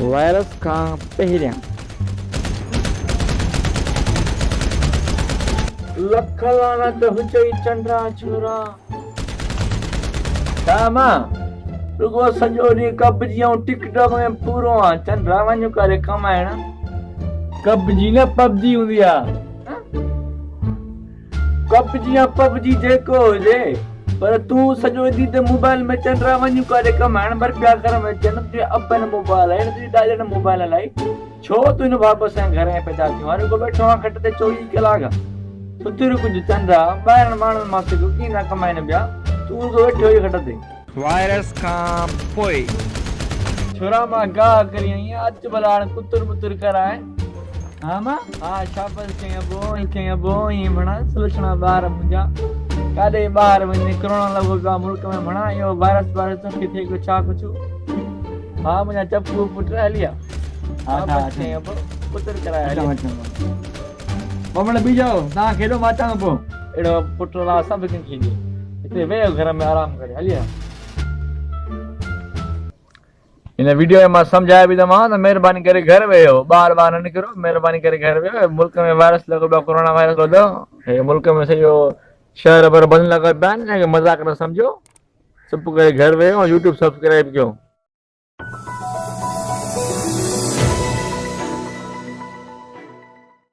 Virus खां पहिरियां लख लानत हुजई चंडा छोरा। दामा रुगो सॼो ॾींहुं कब्जी ऐं टिकटॉक में पूरो आहे। चंडा वञू करे कमाइण। कब्जी न पबजी हूंदी आहे। कब्जी या पबजी जेको हुजे, पर तूं सॼो ॾींहुं त मोबाइल में चंडा वञू करे कमाइण। पर ॿिया घर में अचनि तुंहिंजे अपन मोबाइल आहे, तुंहिंजी ॾाॾे मोबाइल हलाई। छो तूं हिन वापसि घर में पैदा थियो आहे? रुगो वेठो आहे खट ते 24 कलाक। सुतिर कुझु चंडा ॿाहिरि माण्हुनि मां सिखो कीअं न कमाइनि ॿिया। तूं रुगो वेठो ई खट ते। वायरस खां पोइ छोरा मां गाह करी आई आहियां। अच भला हाणे कुतुर मुतुर कराए। हा मां हा शाबाश चई अबो ईअं भणा सुलछणा ॿार मुंहिंजा। काॾे ॿाहिरि वञी करोना लॻो पियो आहे मुल्क में भणा। इहो वायरस तो किथे को छा कुझु। हा मुंहिंजा चपू पुट हली आहे। हा चई अबो कुतुर कराए हली ॿ मिंट बीह जाओ, तव्हां खेॾो मां अचां थो पोइ। अहिड़ो पुट ला सभु कंहिंखे ॾे। हिते वेहो घर में आराम करे हली आहे। इन वीडियो में मां सम्झाए बि दमांव त महिरबानी करे घर वेहो, ॿार न निकिरो। महिरबानी करे घर वेहो। मुल्क में वायरस लॻो पियो, कोरोना वायरस लॻो। हे मुल्क में सॼो शहर भर बंदि लॻा पिया आहिनि। मज़ाक न सम्झो। चुप करे घर वेहो। यूट्यूब सब्सक्राइब कयो।